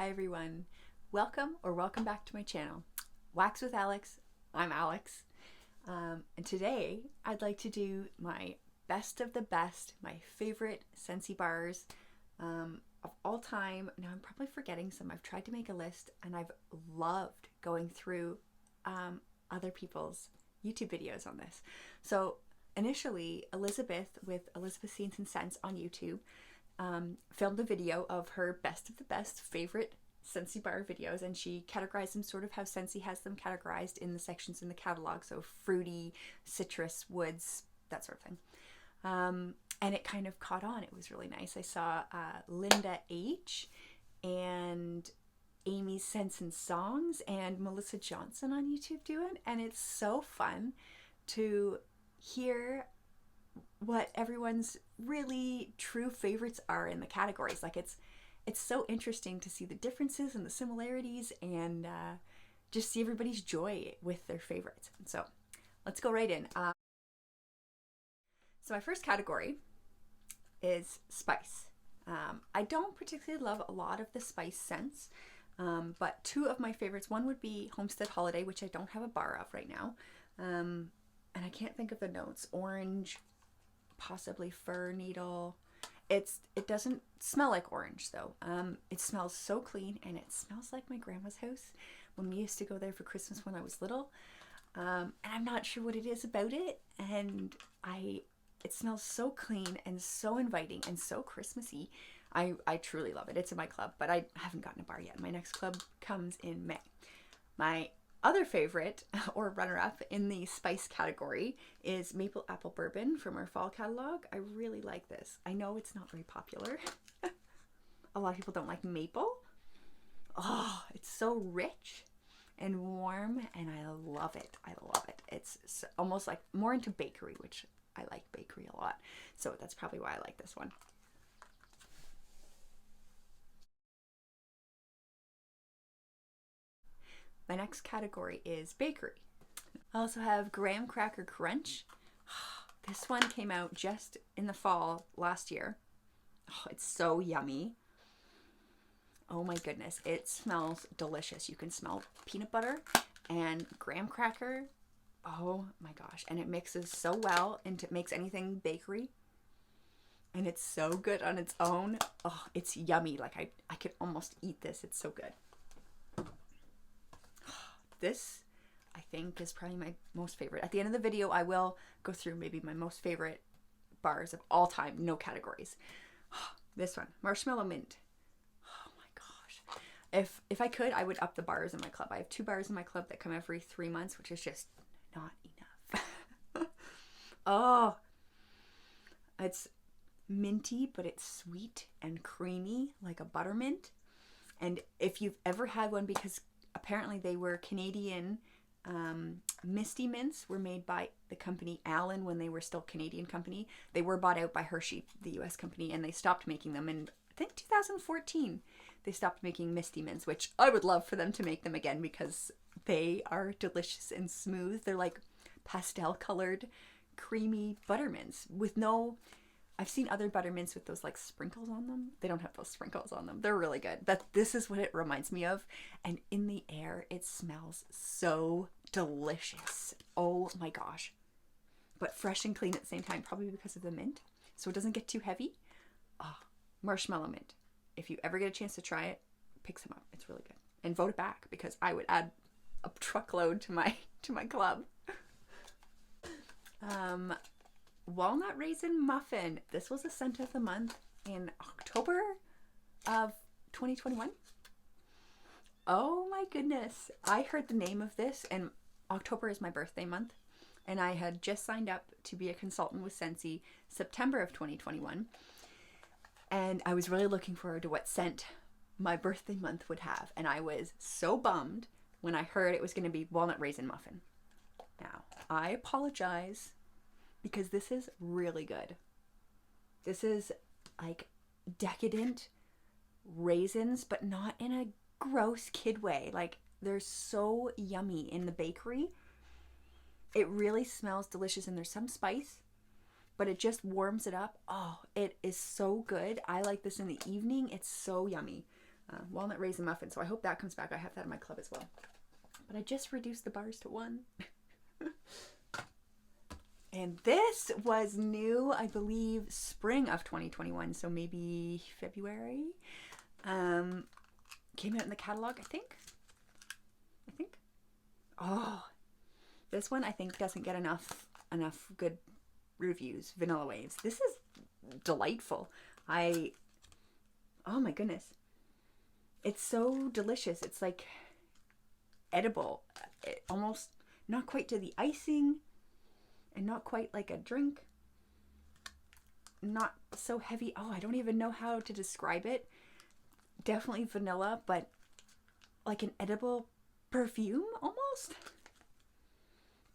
Hi everyone, welcome back to my channel. Wax with Alex, I'm Alex, and today I'd like to do my best of the best, my favorite Scentsy bars of all time. Now I'm probably forgetting some. I've tried to make a list and I've loved going through other people's YouTube videos on this. So initially Elizabeth with Elizabeth Scenes and Scents on YouTube filmed a video of her best of the best favorite Scentsy bar videos, and she categorized them sort of how Scentsy has them categorized in the sections in the catalog, so fruity, citrus, woods, that sort of thing. And it kind of caught on. It was really nice. I saw Linda H and Amy's Scents and Songs and Melissa Johnson on YouTube do it, and it's so fun to hear what everyone's really true favorites are in the categories. Like it's so interesting to see the differences and the similarities, and just see everybody's joy with their favorites. And so let's go right in. So my first category is spice. I don't particularly love a lot of the spice scents, but two of my favorites, one would be Homestead Holiday, which I don't have a bar of right now, and I can't think of the notes. Orange, possibly fir needle. It doesn't smell like orange though. It smells so clean, and it smells like my grandma's house when we used to go there for Christmas when I was little. And I'm not sure what it is about it, and it smells so clean and so inviting and so Christmassy. I truly love it. It's in my club, but I haven't gotten a bar yet. My next club comes in May. My other favorite, or runner-up in the spice category, is Maple Apple Bourbon from our fall catalog. I really like this. I know it's not very popular. A lot of people don't like maple. Oh, it's so rich and warm, and I love it. I love it. It's almost like more into bakery, which I like bakery a lot. So that's probably why I like this one. My next category is bakery. I also have Graham Cracker Crunch. This one came out just in the fall last year. Oh, it's so yummy. Oh my goodness, it smells delicious. You can smell peanut butter and graham cracker. Oh my gosh, and it mixes so well and it makes anything bakery. And it's so good on its own. Oh, it's yummy. Like I could almost eat this. It's so good. This, I think, is probably my most favorite. At the end of the video, I will go through maybe my most favorite bars of all time, no categories. This one, Marshmallow Mint. Oh my gosh. If I could, I would up the bars in my club. I have 2 bars in my club that come every 3 months, which is just not enough. Oh, it's minty, but it's sweet and creamy, like a buttermint. And if you've ever had one, because apparently they were Canadian, Misty Mints were made by the company Allen when they were still Canadian company. They were bought out by Hershey, the US company, and they stopped making them in, I think, 2014. They stopped making Misty Mints, which I would love for them to make them again because they are delicious and smooth. They're like pastel colored, creamy buttermints with no... I've seen other buttermints with those like sprinkles on them. They don't have those sprinkles on them. They're really good. This is what it reminds me of. And in the air, it smells so delicious. Oh my gosh. But fresh and clean at the same time, probably because of the mint. So it doesn't get too heavy. Oh, Marshmallow Mint. If you ever get a chance to try it, pick some up. It's really good. And vote it back, because I would add a truckload to my club. Walnut Raisin Muffin. This was a scent of the month in October of 2021. Oh my goodness. I heard the name of this, and October is my birthday month, and I had just signed up to be a consultant with Scentsy September of 2021, and I was really looking forward to what scent my birthday month would have, and I was so bummed when I heard it was going to be Walnut Raisin Muffin. Now, I apologize, because this is really good. This is like decadent raisins, but not in a gross kid way. Like, they're so yummy in the bakery. It really smells delicious, and there's some spice, but it just warms it up. Oh, it is so good. I like this in the evening. It's so yummy. Walnut Raisin Muffin. So I hope that comes back. I have that in my club as well. But I just reduced the bars to 1. And this was new, I believe, spring of 2021. So maybe February. Came out in the catalog, I think. Oh, this one I think doesn't get enough good reviews. Vanilla Waves. This is delightful. Oh my goodness. It's so delicious. It's like edible. Almost not quite to the icing and not quite like a drink. Not so heavy. Oh, I don't even know how to describe it. Definitely vanilla, but like an edible perfume almost.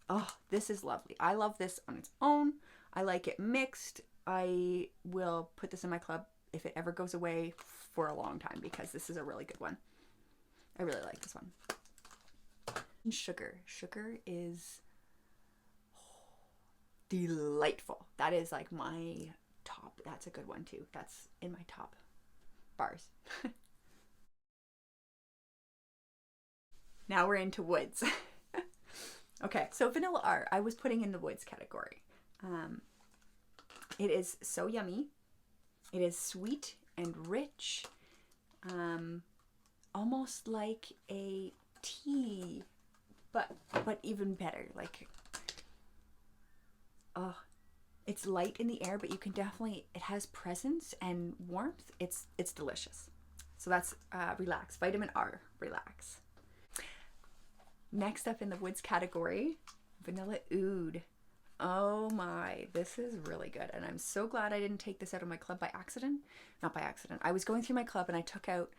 Oh, this is lovely. I love this on its own. I like it mixed. I will put this in my club if it ever goes away for a long time because this is a really good one. I really like this one. Sugar. Sugar is delightful. That is like my top. That's a good one too. That's in my top bars. Now we're into woods. Okay, so Vanilla R, I was putting in the woods category. It is so yummy. It is sweet and rich. Almost like a tea, but even better. Like, oh, it's light in the air, but you can definitely, it has presence and warmth. It's delicious. So that's Relax, Vitamin R, Relax. Next up in the woods category, Vanilla Oud. Oh my, this is really good. And I'm so glad I didn't take this out of my club by accident. Not by accident. I was going through my club and I took out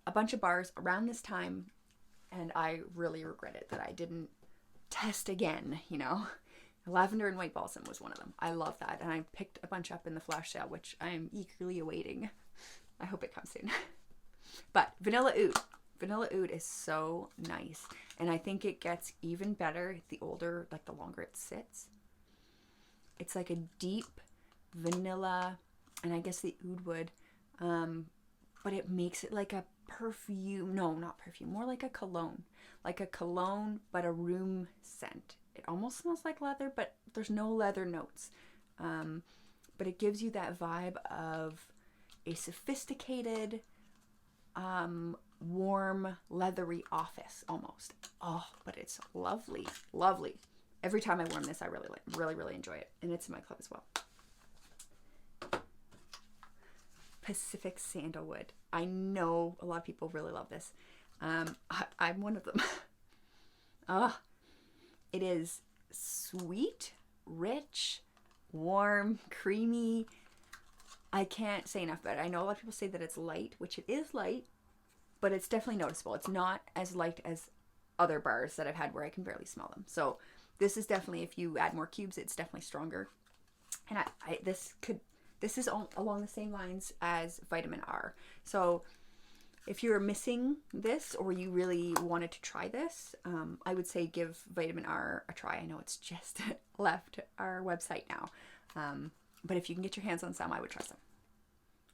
a bunch of bars around this time and I really regret it that I didn't test again, you know. Lavender and White Balsam was one of them. I love that. And I picked a bunch up in the flash sale, which I'm eagerly awaiting. I hope it comes soon. But Vanilla Oud. Vanilla Oud is so nice. And I think it gets even better the older, like the longer it sits. It's like a deep vanilla, and I guess the oud would, but it makes it like a perfume. No, not perfume, more like a cologne. Like a cologne, but a room scent. It almost smells like leather, but there's no leather notes. But it gives you that vibe of a sophisticated, warm, leathery office almost. Oh, but it's lovely, lovely. Every time I warm this, I really enjoy it. And it's in my club as well. Pacific Sandalwood. I know a lot of people really love this. I'm one of them. It is sweet, rich, warm, creamy. I can't say enough about it. I know a lot of people say that it's light, which it is light, but it's definitely noticeable. It's not as light as other bars that I've had where I can barely smell them. So this is definitely, if you add more cubes, it's definitely stronger. And this is along the same lines as Vitamin R. So if you're missing this or you really wanted to try this, I would say give Vitamin R a try. I know it's just left our website now. But if you can get your hands on some, I would try some.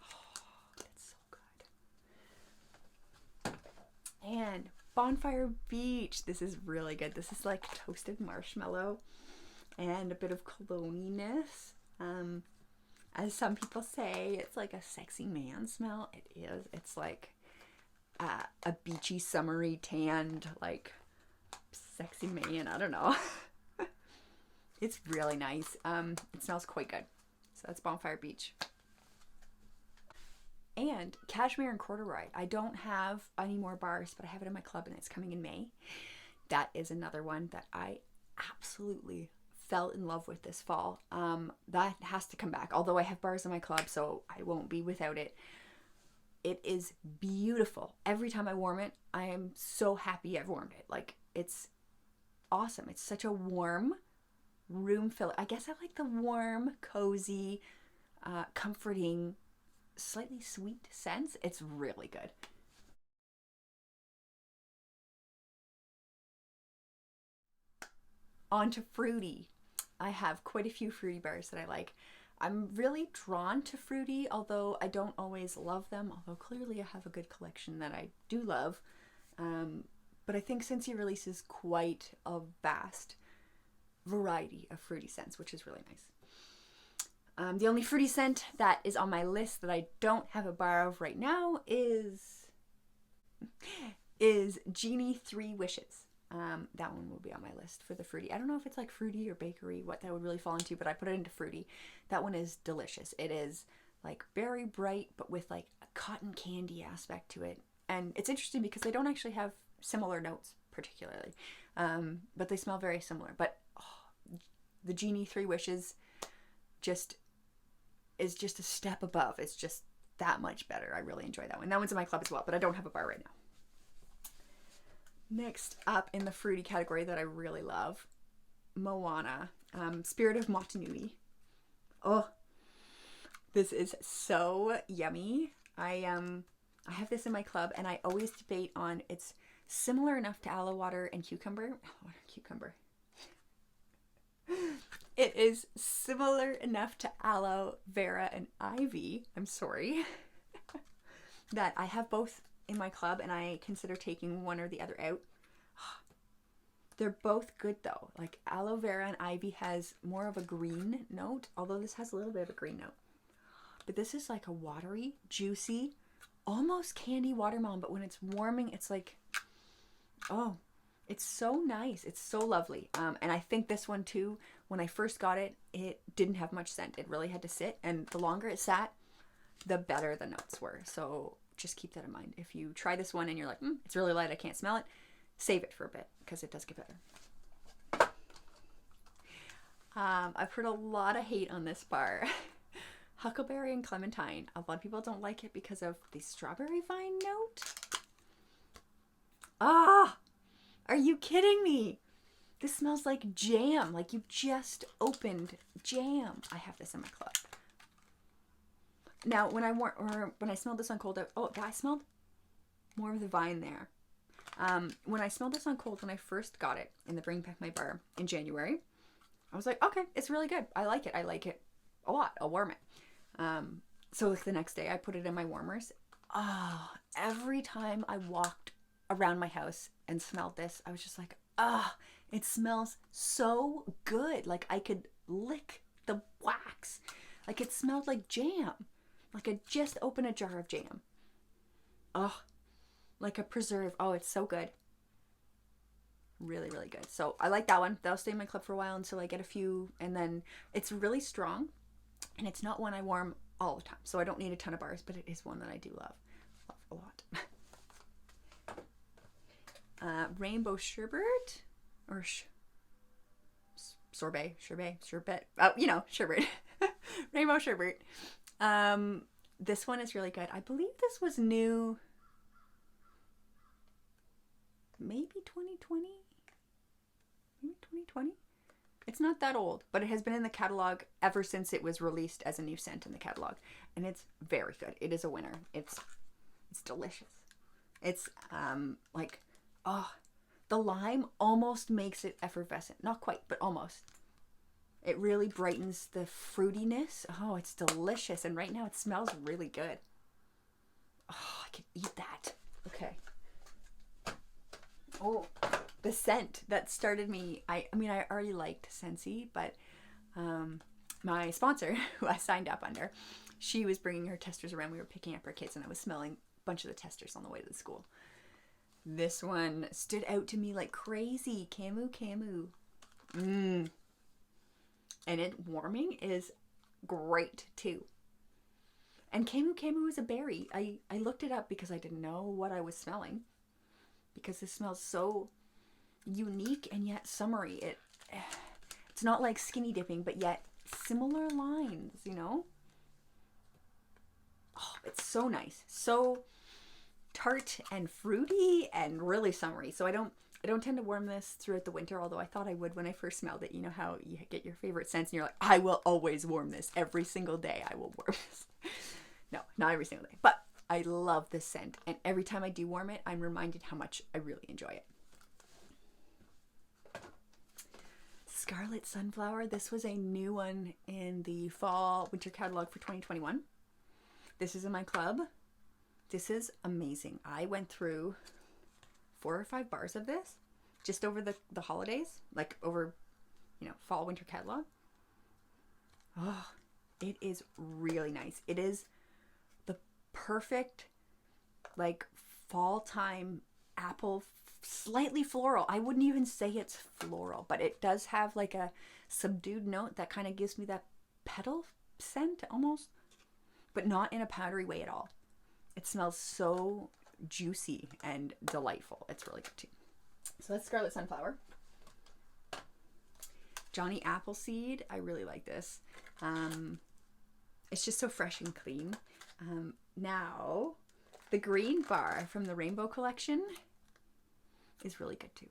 Oh, that's so good. And Bonfire Beach. This is really good. This is like toasted marshmallow and a bit of cologne-ness. As some people say, it's like a sexy man smell. It is. It's like a beachy, summery, tanned, like sexy man. I don't know. It's really nice. It smells quite good. So that's Bonfire Beach. And Cashmere and Corduroy. I don't have any more bars, but I have it in my club and it's coming in May. That is another one that I absolutely fell in love with this fall. That has to come back. Although I have bars in my club, so I won't be without it. It is beautiful. Every time I warm it, I am so happy I've warmed it. Like, it's awesome. It's such a warm room filler. I guess I like the warm, cozy, comforting, slightly sweet scents. It's really good. On to fruity. I have quite a few fruity bars that I like. I'm really drawn to fruity, although I don't always love them, although clearly I have a good collection that I do love. But I think Scentsy releases quite a vast variety of fruity scents, which is really nice. The only fruity scent that is on my list that I don't have a bar of right now is Genie 3 Wishes. That one will be on my list for the fruity. I don't know if it's like fruity or bakery, what that would really fall into, but I put it into fruity. That one is delicious. It is like very bright, but with like a cotton candy aspect to it. And it's interesting because they don't actually have similar notes particularly, but they smell very similar. But the Genie 3 Wishes is just a step above. It's just that much better. I really enjoy that one. That one's in my club as well, but I don't have a bar right now. Next up in the fruity category that I really love, MOANA, Spirit of MOTUNUN. Oh, this is so yummy. I have this in my club, and I always debate on it's similar enough to aloe water and cucumber. It is similar enough to aloe vera and ivy. I'm sorry. That I have both in my club, and I consider taking one or the other out. They're both good though. Like aloe vera and ivy has more of a green note, although this has a little bit of a green note. But this is like a watery, juicy, almost candy watermelon, but when it's warming, it's like, oh, it's so nice. It's so lovely. And I think this one too, when I first got it, it didn't have much scent. It really had to sit, and the longer it sat, the better the notes were. So just keep that in mind. If you try this one and you're like, it's really light, I can't smell it, save it for a bit because it does get better. I've heard a lot of hate on this bar. Huckleberry and Clementine. A lot of people don't like it because of the strawberry vine note. Ah, are you kidding me? This smells like jam, like you just opened jam. I have this in my club. Now, when I smelled this on cold, I smelled more of the vine there. When I smelled this on cold, when I first got it in the Bring Back My Bar in January, I was like, okay, it's really good. I like it. I like it a lot. I'll warm it. So like the next day, I put it in my warmers. Oh, every time I walked around my house and smelled this, I was just like, it smells so good. Like I could lick the wax. Like it smelled like jam. Like I just opened a jar of jam. Oh, like a preserve. Oh, it's so good. Really, really good. So I like that one. That'll stay in my club for a while until I get a few. And then it's really strong. And it's not one I warm all the time. So I don't need a ton of bars, but it is one that I do love. Love a lot. Rainbow Sherbet. Or Sorbet. Sherbet. Oh, you know, Sherbet. Rainbow Sherbet. This one is really good. I believe this was new maybe 2020. Maybe 2020. It's not that old, but it has been in the catalog ever since it was released as a new scent in the catalog, and it's very good. It is a winner. It's delicious. It's like, the lime almost makes it effervescent. Not quite, but almost. It really brightens the fruitiness. Oh, it's delicious. And right now it smells really good. Oh, I can eat that. Okay. Oh, the scent that started me. I mean, I already liked Scentsy, but my sponsor, who I signed up under, she was bringing her testers around. We were picking up our kids, and I was smelling a bunch of the testers on the way to the school. This one stood out to me like crazy. CAMU. And it warming is great too. And CAMU is a berry. I looked it up because I didn't know what I was smelling. Because this smells so unique and yet summery. It's not like skinny dipping, but yet similar lines, you know? Oh, it's so nice. So tart and fruity and really summery. So I don't tend to warm this throughout the winter, although I thought I would when I first smelled it. You know how you get your favorite scents and you're like, I will always warm this. Every single day I will warm this. No, not every single day. But I love this scent. And every time I do warm it, I'm reminded how much I really enjoy it. Scarlet Sunflower. This was a new one in the fall winter catalog for 2021. This is in my club. This is amazing. I went through 4 or 5 bars of this just over the holidays, like over, you know, fall winter catalog. Oh, it is really nice. It is the perfect like fall time apple, slightly floral. I wouldn't even say it's floral, but it does have like a subdued note that kind of gives me that petal scent almost, but not in a powdery way at all. It smells so juicy and delightful. It's really good too. So that's Scarlet Sunflower. Johnny Appleseed. I really like this. It's just so fresh and clean. Now, the green bar from the Rainbow Collection is really good too.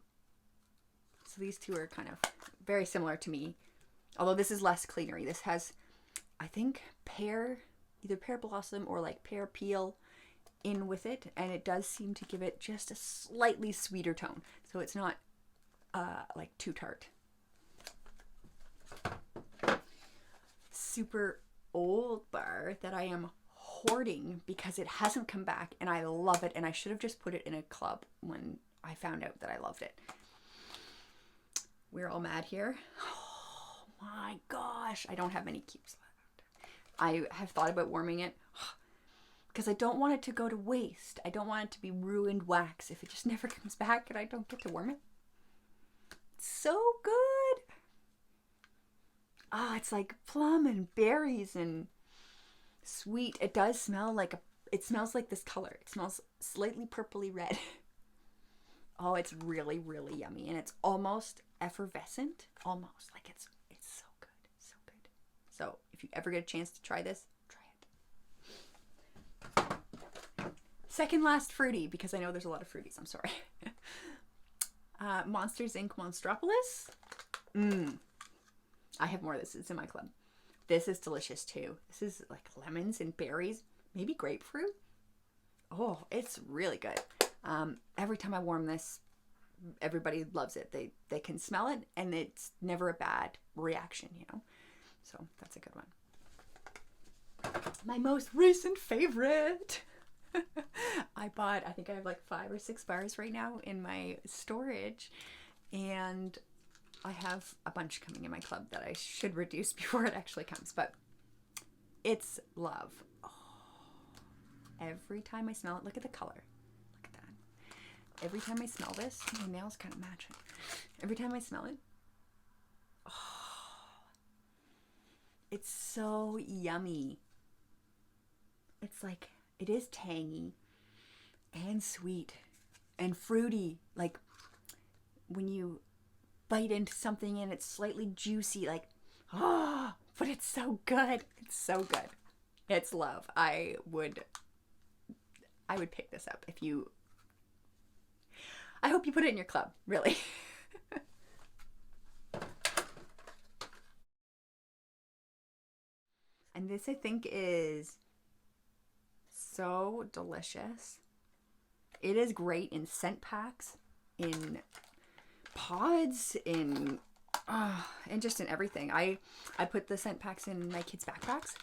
So these two are kind of very similar to me, although this is less cleanery. This has, I think, pear, either pear blossom or like pear peel in with it, and it does seem to give it just a slightly sweeter tone, so it's not like too tart. Super old bar that I am hoarding because it hasn't come back and I love it, and I should have just put it in a club when I found out that I loved it. We're All Mad Here. Oh my gosh, I don't have any keeps left. I have thought about warming it because I don't want it to go to waste. I don't want it to be ruined wax if it just never comes back and I don't get to warm it. It's so good. Oh, it's like plum and berries and sweet. It does smell like it smells like this color. It smells slightly purpley red. Oh, it's really, really yummy, and it's almost effervescent. Almost like it's so good, so good. So if you ever get a chance to try this, try it. Second last fruity, because I know there's a lot of fruities. I'm sorry. Monsters Inc. Monstropolis. I have more of this. It's in my club. This is delicious too. This is like lemons and berries, maybe grapefruit. Oh, it's really good. Every time I warm this, everybody loves it. They can smell it, and it's never a bad reaction, you know. So that's a good one. My most recent favorite. I think I have like 5 or 6 bars right now in my storage, and I have a bunch coming in my club that I should reduce before it actually comes, but it's Love. Oh, every time I smell it, look at the color. Look at that. Every time I smell this, my nails kind of match it. Every time I smell it, oh, it's so yummy. It's like, it is tangy and sweet and fruity. Like when you bite into something and it's slightly juicy, like, oh, but it's so good. It's so good. It's Love. I would pick this up if you, I hope you put it in your club, really. And this I think is so delicious. It is great in scent packs, in pods, in and just in everything. I put the scent packs in my kids' backpacks,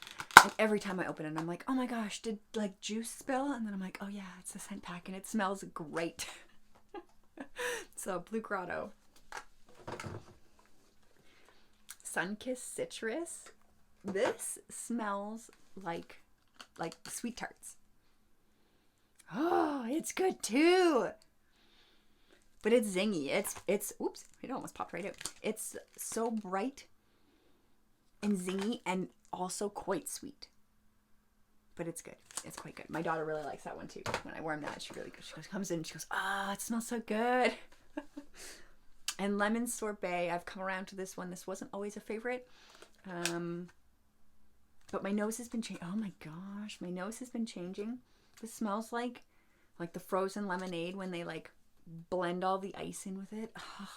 and every time I open it, I'm like, oh my gosh, did like juice spill? And then I'm like, oh yeah, it's a scent pack, and it smells great. So Blue Grotto, Sunkissed Citrus. This smells like sweet tarts. Oh, it's good too. But it's zingy. It's oops, it almost popped right out. It's so bright and zingy and also quite sweet. But it's good. It's quite good. My daughter really likes that one too. When I warm that, she really good. She comes in and she goes, it smells so good. And Lemon Sorbet, I've come around to this one. This wasn't always a favorite. But my nose has been changing. Oh my gosh, my nose has been changing. This smells like the frozen lemonade when they like blend all the ice in with it. Oh.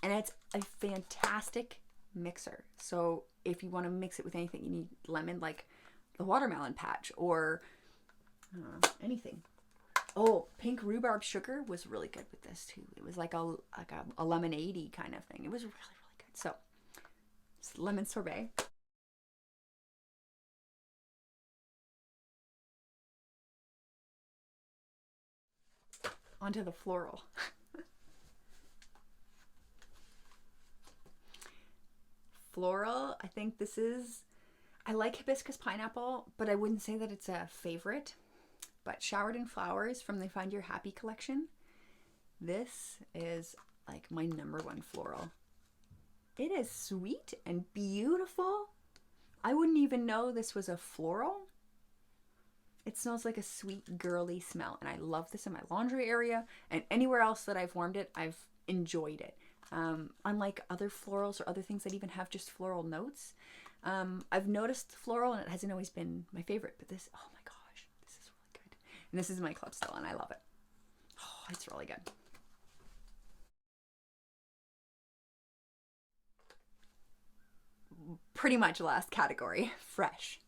And it's a fantastic mixer. So if you want to mix it with anything, you need lemon, like the watermelon patch or anything. Oh, pink rhubarb sugar was really good with this too. It was like a lemonade-y kind of thing. It was really, really good. So, it's lemon sorbet. Onto the floral. Floral, I think this is, I like hibiscus pineapple, but I wouldn't say that it's a favorite. But Showered in Flowers from the Find Your Happy collection. This is like my #1 floral. It is sweet and beautiful. I wouldn't even know this was a floral. It smells like a sweet girly smell, and I love this in my laundry area and anywhere else that I've warmed it, I've enjoyed it. Unlike other florals or other things that even have just floral notes, I've noticed floral and it hasn't always been my favorite, but this, oh my gosh, this is really good. And this is my club still and I love it. Oh, it's really good. Pretty much last category, fresh.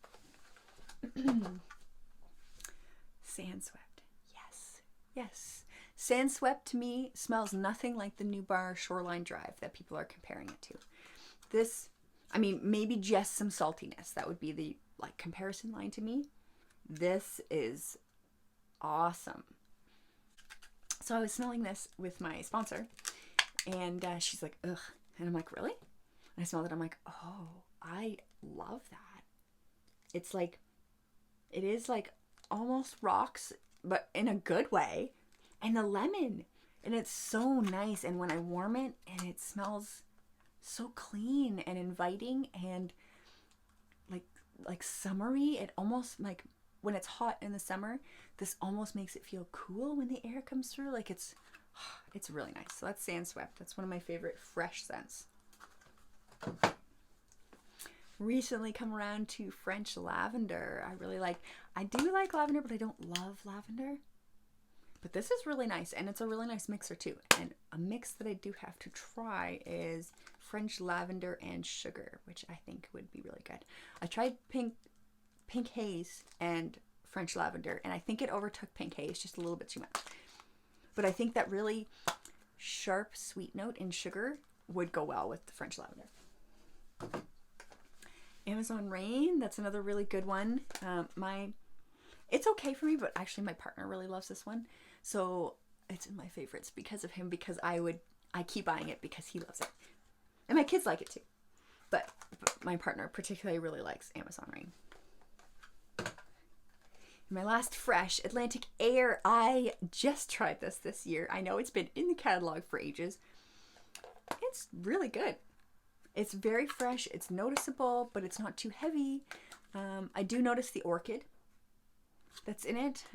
Sandswept. Yes. Yes. Sandswept to me smells nothing like the new bar Shoreline Drive that people are comparing it to. This, I mean, maybe just some saltiness. That would be the like comparison line to me. This is awesome. So I was smelling this with my sponsor and she's like, ugh. And I'm like, really? And I smelled it. I'm like, oh, I love that. It's like, it is like almost rocks, but in a good way. And the lemon, and it's so nice. And when I warm it, and it smells so clean and inviting and like summery. It almost like when it's hot in the summer, this almost makes it feel cool when the air comes through. Like it's really nice. So that's Sandswept. That's one of my favorite fresh scents. Recently come around to French Lavender. I do like lavender, but I don't love lavender. But this is really nice, and it's a really nice mixer too. And a mix that I do have to try is French Lavender and Sugar, which I think would be really good. I tried Pink Haze and French Lavender, and I think it overtook Pink Haze just a little bit too much. But I think that really sharp sweet note in Sugar would go well with the French Lavender. Amazon Rain, that's another really good one. It's okay for me, but actually my partner really loves this one. So it's in my favorites because of him, because I keep buying it because he loves it. And my kids like it too. But my partner particularly really likes Amazon Rain. My last fresh, Atlantic Air. I just tried this year. I know it's been in the catalog for ages. It's really good. It's very fresh. It's noticeable, but it's not too heavy. I do notice the orchid that's in it,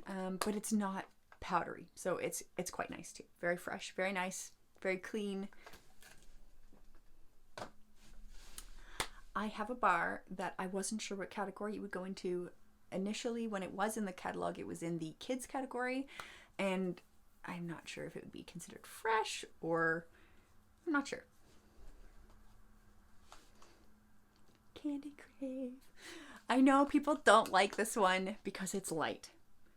but it's not powdery. So it's quite nice too. Very fresh, very nice, very clean. I have a bar that I wasn't sure what category it would go into. Initially, when it was in the catalog, it was in the kids category, and I'm not sure if it would be considered fresh or I'm not sure. Candy Crave. I know people don't like this one because it's light,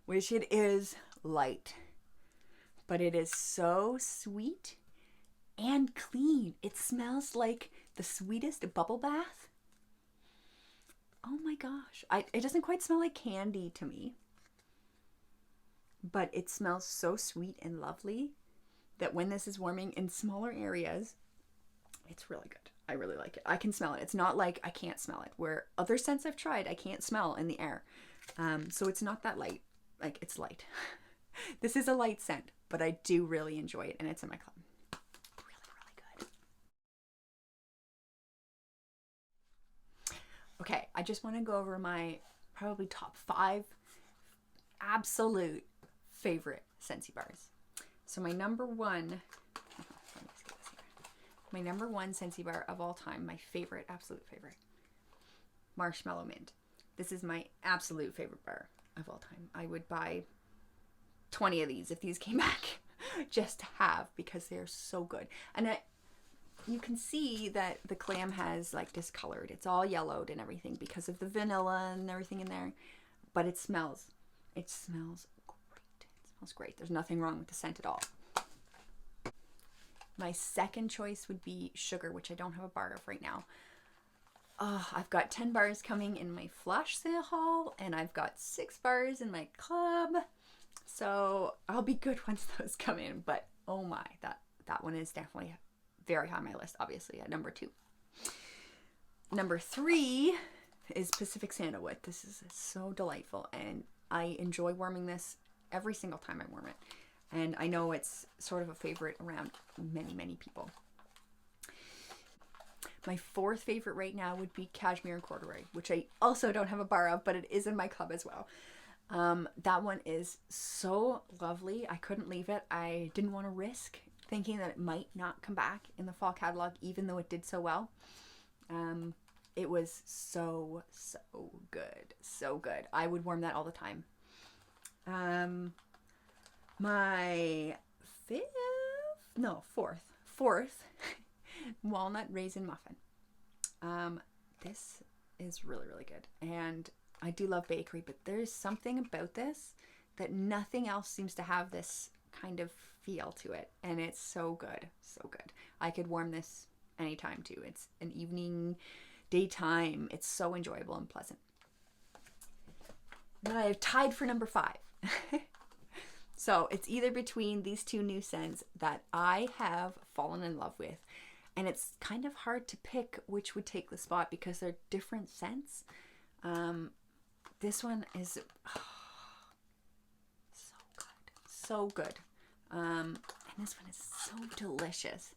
which it is light, but it is so sweet and clean. It smells like the sweetest bubble bath. Oh my gosh. It doesn't quite smell like candy to me, but it smells so sweet and lovely that when this is warming in smaller areas, it's really good. I really like it. I can smell it. It's not like I can't smell it, where other scents I've tried I can't smell in the air. So it's not that light. Like, it's light. This is a light scent, but I do really enjoy it, and it's in my club. Really, really good. Okay, I just want to go over my probably top 5 absolute favorite Scentsy bars. So my number one Scentsy bar of all time, my favorite, absolute favorite, Marshmallow Mint. This is my absolute favorite bar of all time. I would buy 20 of these if these came back just to have, because they're so good. And you can see that the clam has like discolored. It's all yellowed and everything because of the vanilla and everything in there. But it smells great. It smells great. There's nothing wrong with the scent at all. My second choice would be Sugar, which I don't have a bar of right now. I've got 10 bars coming in my flash sale haul, and I've got 6 bars in my club. So I'll be good once those come in. But oh my, that one is definitely very high on my list, obviously, at number 2. Number 3 is Pacific Sandalwood. This is so delightful, and I enjoy warming this every single time I warm it. And I know it's sort of a favorite around many, many people. My 4th favorite right now would be Cashmere and Corduroy, which I also don't have a bar of, but it is in my club as well. That one is so lovely. I couldn't leave it. I didn't want to risk thinking that it might not come back in the fall catalog, even though it did so well. It was so good. So good. I would warm that all the time. My 4th Walnut Raisin Muffin. This is really, really good. And I do love bakery, but there's something about this that nothing else seems to have this kind of feel to it. And it's so good. So good. I could warm this anytime too. It's an evening, daytime. It's so enjoyable and pleasant. Then I have tied for number 5. So it's either between these 2 new scents that I have fallen in love with. And it's kind of hard to pick which would take the spot because they're different scents. This one is so good. So good. And this one is so delicious.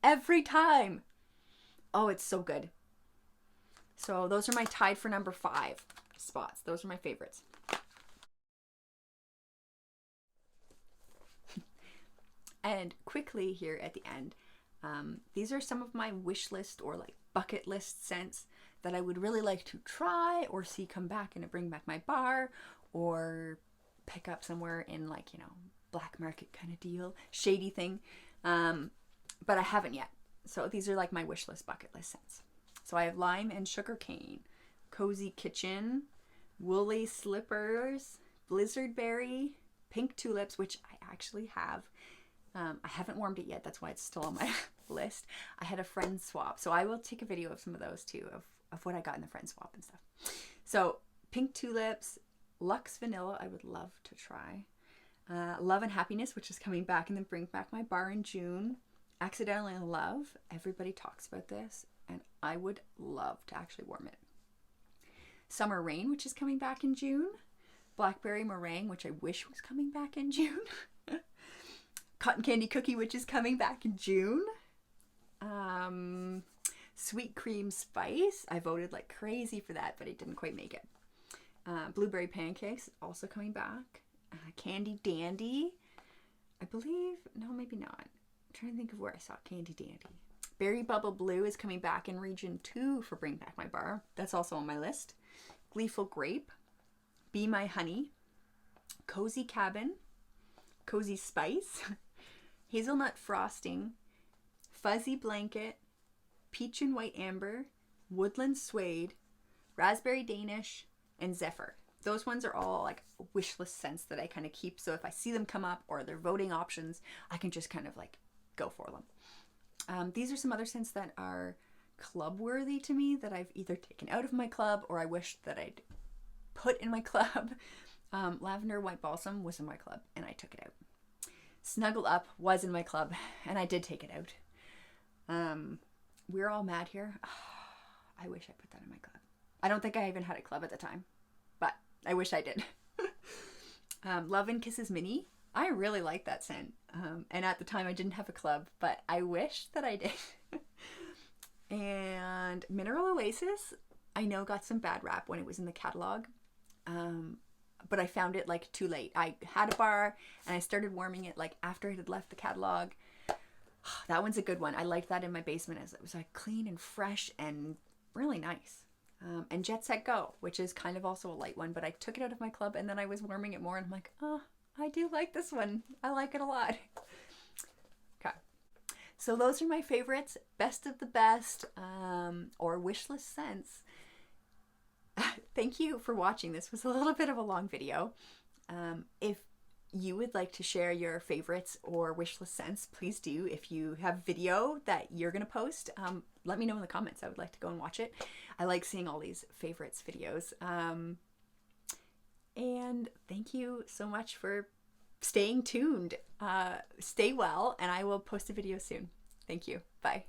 Every time. Oh, it's so good. So those are my tied for number 5 spots. Those are my favorites. And quickly here at the end, these are some of my wish list or like bucket list scents that I would really like to try or see come back and bring back my bar or pick up somewhere in, like, you know, black market kind of deal, shady thing. But I haven't yet. So these are like my wish list bucket list scents. So I have Lime and Sugarcane, Cozy Kitchen, Woolly Slippers, Blizzard Berry, Pink Tulips, which I actually have. I haven't warmed it yet. That's why it's still on my list. I had a friend swap. So I will take a video of some of those too, of what I got in the friend swap and stuff. So Pink Tulips, Luxe Vanilla, I would love to try. Love and Happiness, which is coming back and then bring back my bar in June. Accidentally in Love. Everybody talks about this and I would love to actually warm it. Summer Rain, which is coming back in June. Blackberry Meringue, which I wish was coming back in June. Cotton Candy Cookie, which is coming back in June. Sweet Cream Spice. I voted like crazy for that, but it didn't quite make it. Blueberry Pancakes, also coming back. Candy Dandy. I believe, no, maybe not. I'm trying to think of where I saw Candy Dandy. Berry Bubble Blue is coming back in Region 2 for Bring Back My Bar. That's also on my list. Gleeful Grape. Be My Honey. Cozy Cabin. Cozy Spice. Hazelnut Frosting, Fuzzy Blanket, Peach and White Amber, Woodland Suede, Raspberry Danish, and Zephyr. Those ones are all like wish list scents that I kind of keep. So if I see them come up or they're voting options, I can just kind of like go for them. These are some other scents that are club worthy to me that I've either taken out of my club or I wish that I'd put in my club. Lavender White Balsam was in my club and I took it out. Snuggle Up was in my club and I did take it out. We're All Mad Here. I wish I put that in my club. I don't think I even had a club at the time, but I wish I did. Love and Kisses Mini. I really like that scent. And at the time I didn't have a club, but I wish that I did. And Mineral Oasis, I know got some bad rap when it was in the catalog. But I found it like too late. I had a bar and I started warming it like after it had left the catalog. That one's a good one. I liked that in my basement as it was like clean and fresh and really nice. And Jet Set Go, which is kind of also a light one, but I took it out of my club and then I was warming it more and I'm like, oh, I do like this one. I like it a lot. Okay. So those are my favorites, best of the best, or wish list scents. Thank you for watching. This was a little bit of a long video. If you would like to share your favorites or wish list scents, please do. If you have video that you're going to post, let me know in the comments. I would like to go and watch it. I like seeing all these favorites videos. And thank you so much for staying tuned. Stay well, and I will post a video soon. Thank you. Bye.